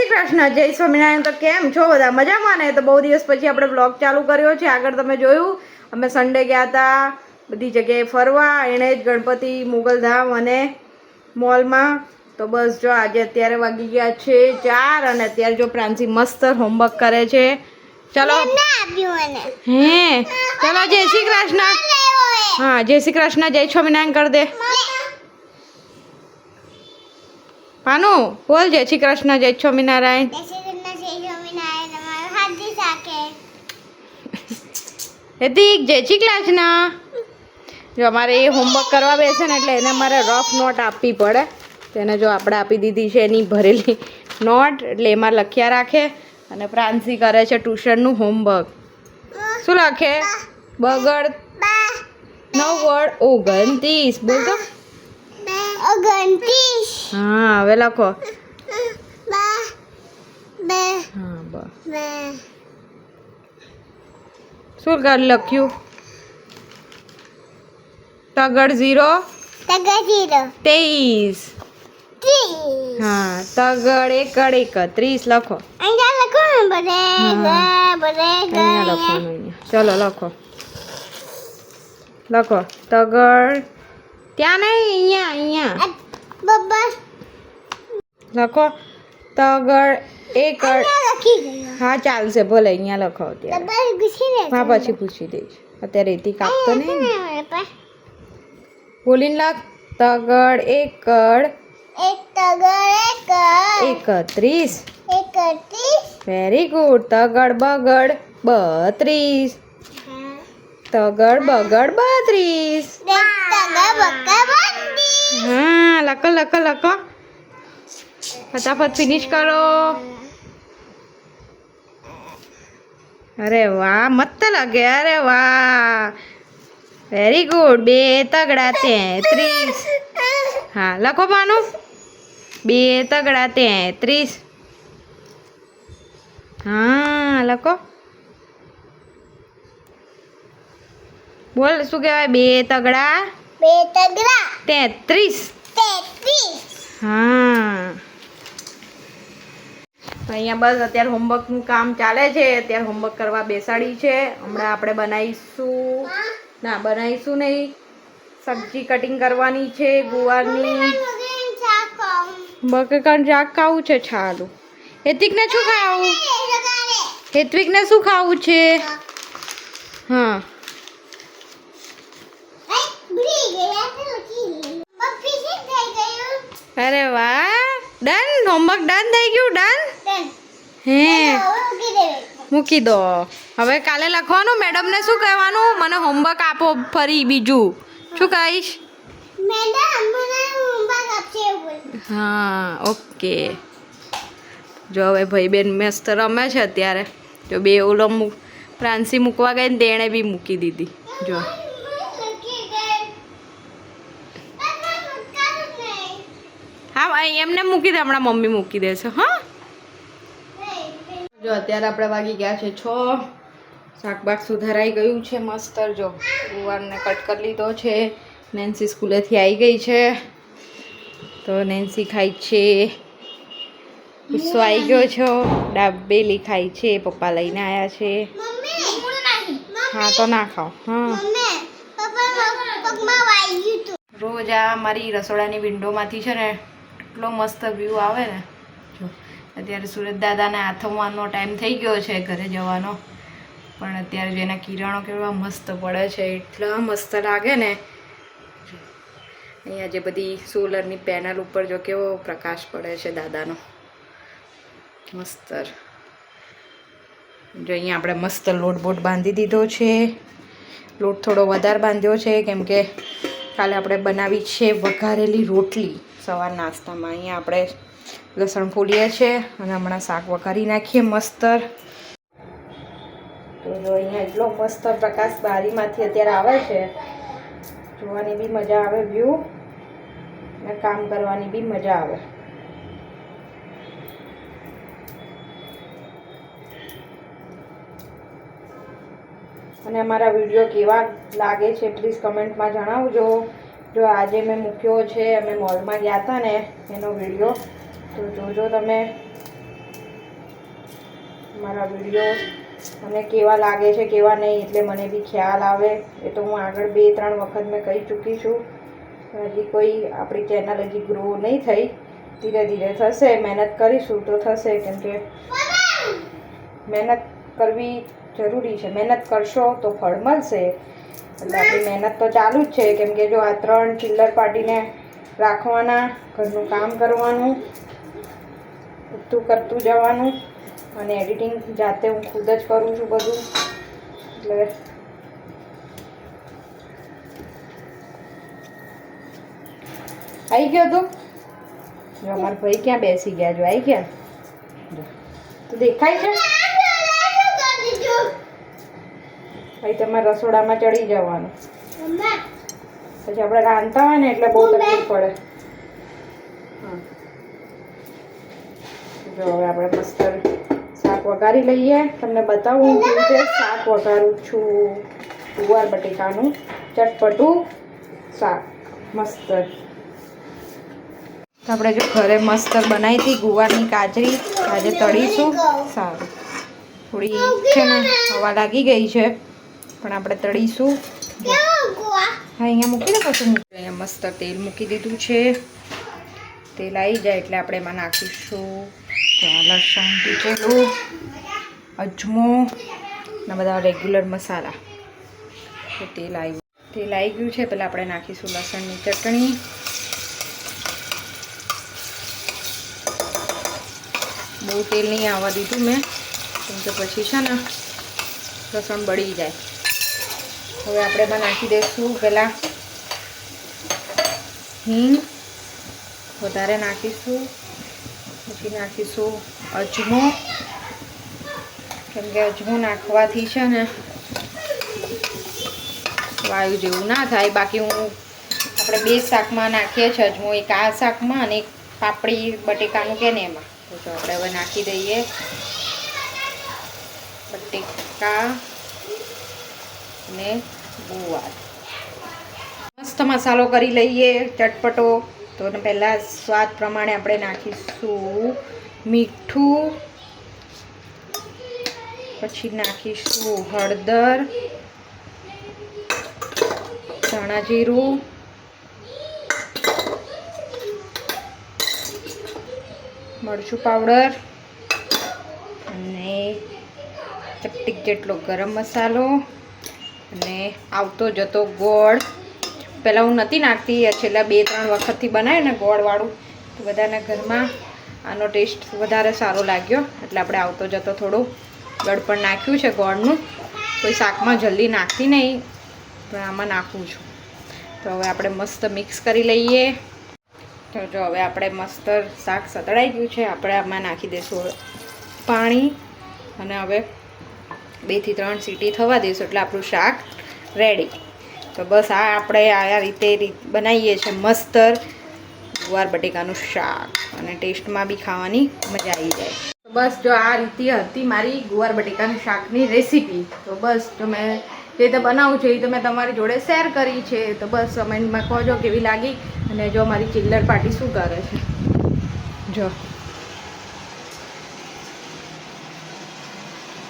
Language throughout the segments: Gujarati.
શ્રી કૃષ્ણ, જય સ્વામિનારાયણ. તો કેમ છો બધા? મજામાં ને? તો બહુ દિવસ પછી આપણે બ્લોગ ચાલુ કર્યો છે. આગળ તમે જોયું અમે સન્ડે ગયા હતા બધી જગ્યાએ ફરવા, એણે જ ગણપતિ, મુગલધામ અને મોલમાં. તો બસ જો આજે અત્યારે વાગી ગયા છે 4 અને અત્યારે જો પ્રાંસી મસ્ત હોમવર્ક કરે છે. ચલો હે ચલો જય શ્રી કૃષ્ણ. હા જય શ્રી કૃષ્ણ, જય સ્વામિનારાયણ કરી દે. પાનુ બોલ જય શ્રી કૃષ્ણ, જય સ્વામિનારાયણ. હેતિક જય શ્રી કૃષ્ણ. જો અમારે એ હોમવર્ક કરવા બેસે ને એટલે એને અમારે રફ નોટ આપવી પડે. તેને જો આપણે આપી દીધી છે એની ભરેલી નોટ, એટલે એમાં લખ્યા રાખે. અને પ્રાંસી કરે છે ટ્યુશનનું હોમવર્ક. શું લખે? બગડ 9 વર્ડ 29. બોલ તો. હા હવે લખો. શું લખ્યું? તગડ 0 23. હા તગડ 1 31 લખો. અહીંયા લખવાનું. ચલો લખો લખો. તગડ ત્યાં નહીં, અહીંયા લખો. તગડ 1 હા ચાલશે ભલે, અહીંયા લખો અત્યારે. હા પછી પૂછી દઈશ, અત્યારે એથી કાપતો નહીં ને. બોલીને લખ. તગડ 31. Very good. તગડ બગડ 32. તગડ બગડ 32. હા લખો લખો લખો. ફટાફટ ફિનિશ કરો. અરે વાહ મસ્ત લાગે. અરે વાહ વેરી ગુડ. 2 તગડા 33. હા લખો પાનું. 2 તગડા 33. હા લખો. બોલ શું કહેવાય? 2 તગડા 33. હા અહીંયા બસ અત્યારે હોમવર્કનું કામ ચાલે છે. અત્યારે હોમવર્ક કરવા બેસાડી છે. હમણાં આપણે બનાવીશું નહીં, સબ્જી કટિંગ કરવાની છે ગુવારની. બટેકાનું શાક ખાવું છે. છાલું. હેત્વિકને શું ખાવું? હેત્વિકને શું ખાવું છે? હા અરે વાહ. ડન. હોમવર્ક ડન થઈ ગયું. ડન હે મૂકી દો. હવે કાલે લખવાનું. મેડમને શું કહેવાનું? મને હોમવર્ક આપો ફરી બીજું. શું કહીશ? હા ઓકે. જો હવે ભાઈ બેન મસ્ત રમે છે અત્યારે. જો 2 ઓલો પ્રાંસી મૂકવા ગઈ ને તેણે બી મૂકી દીધી. જો હા એમને મૂકી દે, હમણાં મમ્મી મૂકી દેશે. હા જો અત્યારે આપણે વાગી ગયા છે 6. શાકબાગ સુધારાઈ ગયું છે મસ્ત. જો ગુવારને કટ કરી લીધો છે. નેન્સી સ્કૂલેથી આવી ગઈ છે તો નેન્સી ખાઈ છે. ગુસ્સો આવી ગયો છો. ડાબેલી ખાઈ છે. પપ્પા લઈને આવ્યા છે. હા તો ના ખાઓ. હા રોજ આ મારી રસોડાની વિન્ડોમાંથી છે ને એટલો મસ્ત વ્યૂ આવે ને. જો અત્યારે સુરત દાદાના આથમવાનો ટાઈમ થઈ ગયો છે ઘરે જવાનો, પણ અત્યારે જેના કિરણો કેવા મસ્ત પડે છે, એટલા મસ્ત લાગે ને. અહીંયા જે બધી સોલરની પેનલ ઉપર જો કેવો પ્રકાશ પડે છે દાદાનો મસ્ત. જો અહીંયા આપણે મસ્ત લોટ બાંધી દીધો છે. લોટ થોડો વધારે બાંધ્યો છે કેમ કે કાલે આપણે બનાવી છે વઘારેલી રોટલી સવાર નાસ્તામાં. અહીંયા આપણે લસણ ફોલીએ છીએ અને હમણાં શાક વઘારી નાખીએ મસ્ત. તો જો અહીંયા એટલો મસ્ત પ્રકાશ બારીમાંથી અત્યારે આવે છે, જોવાની બી મજા આવે વ્યૂ, અને કામ કરવાની બી મજા આવે. અને અમારા વિડીયો કેવા લાગે છે પ્લીઝ કમેન્ટમાં જણાવજો. જો આજે મેં મૂક્યો છે, અમે મોલમાં ગયા હતા ને એનો વિડીયો, તો જોજો તમે. મારા વિડીયો મને કેવા લાગે છે કેવા નહીં, એટલે મને બી ખ્યાલ આવે. એ તો હું આગળ 2-3 વખત મેં કહી ચૂકી છું. હજી કોઈ આપણી ચેનલ હજી ગ્રો નહીં થઈ, ધીરે ધીરે થશે. મહેનત કરીશું તો થશે, કેમ કે મહેનત કરવી જરૂરી છે. મહેનત કરશો તો ફળ મળશે. એટલે આપણી મહેનત તો ચાલુ જ છે, કેમ કે જો આ 3 ચિલ્લર પાર્ટીને રાખવાના, ઘરનું કામ કરવાનું, બધું કરતું જવાનું, અને એડિટિંગ જાતે હું ખુદ જ કરું છું બધું. એટલે આવી ગયો તું? જો અમારા ભાઈ ક્યાં બેસી ગયા? જો આવી ગયા. તો દેખાય છે ભાઈ, તમારે રસોડામાં ચડી જવાનું. પછી આપણે રાંધતા હોય ને એટલે બહુ તકલીફ પડે. હા, જો હવે આપણે મસ્ત શાક વઘારી લઈએ. તમને બતાવું કેવી રીતે શાક વઘારું છું. ગુવાર બટેકાનું ચટપટું શાક મસ્ત. આપણે જો ઘરે મસ્ત બનાવી હતી ગુવારની કાચરી, આજે તળીશું. સારું, થોડી છે ને હવા લાગી ગઈ છે, પણ આપણે તળીશું. હા, અહીંયા મૂકી દે, પછી મૂકી. અહીંયા મસ્ત તેલ મૂકી દીધું છે. તેલ આવી જાય એટલે આપણે એમાં નાખીશું લસણ ટીચેલું, અજમો ને બધા રેગ્યુલર મસાલા. તો તેલ આવી ગયું છે. પહેલાં આપણે નાખીશું લસણની ચટણી. બહુ તેલ નહીં આવવા દીધું મેં, કેમ કે પછી છે ને લસણ બળી જાય. હવે આપણે એમાં નાખી દઈશું પહેલાં હિંગ, વધારે નાખીશું. પછી નાખીશું અજમો, કેમ કે અજમો નાખવાથી છે ને વાયુ જેવું ના થાય. બાકી આપણે 2 શાકમાં નાખીએ છીએ અજમો, એક આ શાકમાં અને એક પાપડી બટેકાનું કે ને એમાં. તો આપણે હવે નાખી દઈએ બટેકા અને ગુવાર. મસ્ત મસાલો કરી લઈએ ચટપટો. તો પહેલાં સ્વાદ પ્રમાણે આપણે નાખીશું મીઠું, પછી નાખીશું હળદર, ધાણા જીરું, મરચું પાવડર અને ચપટીક જેટલો ગરમ મસાલો અને આવતો જતો ગોળ. પહેલાં હું નથી નાખતી, છેલ્લા 2-3 વખતથી બનાવ્યું ને ગોળવાળું, તો બધાના ઘરમાં આનો ટેસ્ટ વધારે સારો લાગ્યો. એટલે આપણે આવતો જતો થોડું ગળ પણ નાખ્યું છે ગોળનું. કોઈ શાકમાં જલ્દી નાખતી નહીં, પણ આમાં નાખું છું. તો હવે આપણે મસ્ત મિક્સ કરી લઈએ. તો જો હવે આપણે મસ્ત શાક સતળાઈ ગયું છે. આપણે આમાં નાખી દઈશું પાણી, અને હવે 2 થી 3 સીટી થવા દઈશું એટલે આપણું શાક રેડી. તો બસ આ આપણે આ રીતે બનાવીએ છીએ મસ્ત ગુવાર બટેકાનું શાક, અને ટેસ્ટમાં બી ખાવાની મજા આવી જાય. તો બસ જો આ રીતે હતી મારી ગુવાર બટેકાનું શાકની રેસીપી. તો બસ જો મેં જે રીતે બનાવું છું એ તો મેં તમારી જોડે શેર કરી છે. તો બસ કમેન્ટમાં કહેજો કેવી લાગી. અને જો મારી ચિલ્લર પાર્ટી શું કરે છે, જો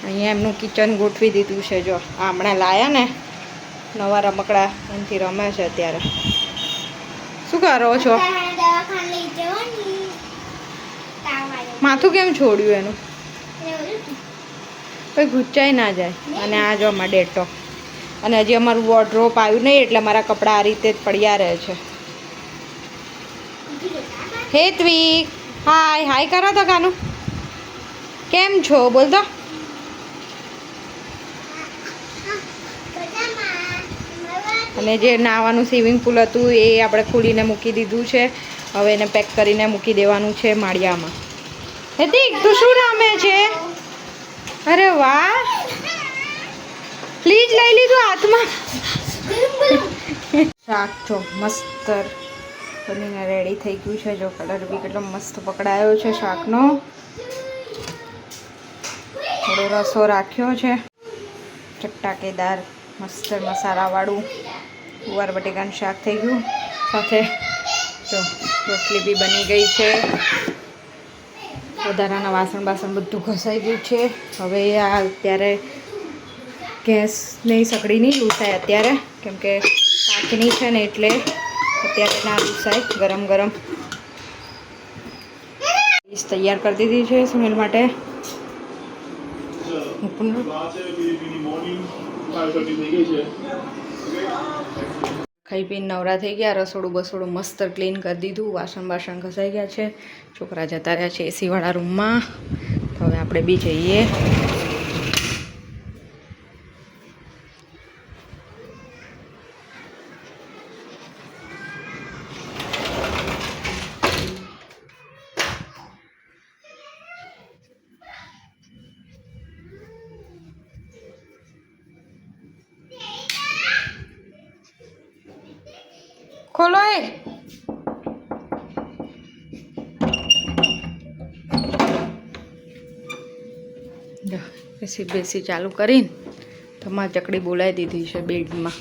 અહીંયા એમનું કિચન ગોઠવી દીધું છે. જો આ હમણાં લાયા ને નવા રમકડા, એનાથી રમે છે અત્યારે. શું કરો છો? માથું કેમ છોડ્યું એનું? કંઈ ગુચ્ચાઈ ના જાય. અને આ જો અમારા ડેટો, અને હજી અમારું વોર્ડરોબ આવ્યું નહીં એટલે મારા કપડાં આ રીતે જ પડ્યા રહે છે. હેતવી, હાય હાય કરો તો કાનું. કેમ છો બોલ તો. અને જે નાવાનું સ્વિમિંગ પુલ હતું એ આપણે ખોલીને મૂકી દીધું છે. હવે એને પેક કરીને મૂકી દેવાનું છે માળિયામાં. હેતિક, તું શું રમે છે? અરે વાહ, પ્લીઝ લઈ લીધું હાથમાં. શાક જો મસ્ત બનીને રેડી થઈ ગયું છે. જો કલર બી કેટલો મસ્ત પકડાયો છે શાકનો. થોડો રસો રાખ્યો છે, ચટાકેદાર મસ્ત મસાલાવાળું ગુવાર બટેકાનું શાક થઈ ગયું. સાથે જો રોટલી બી બની ગઈ છે. વધારાના વાસણ બાસણ બધું ઘસાઈ ગયું છે. હવે આ અત્યારે ગેસ નહીં સકડી નહીં લૂસાય અત્યારે, કેમ કે કાચની છે ને એટલે અત્યારે ના લૂસાય. ગરમ ગરમ તૈયાર કરી દીધી છે સુનિલ માટે. ખાઈ પીને નવરા થઈ ગયા. રસોડું બસોડું મસ્ત ક્લીન કરી દીધું. વાસણ બાસણ ઘસાઈ ગયા છે. છોકરા જતા રહ્યા છે એસીવાળા રૂમમાં. તો હવે આપણે બી જઈએ. ખોલો એ એસી બેસી ચાલુ કરીને તમારી ચકડી બોલાવી દીધી છે બેડમાં.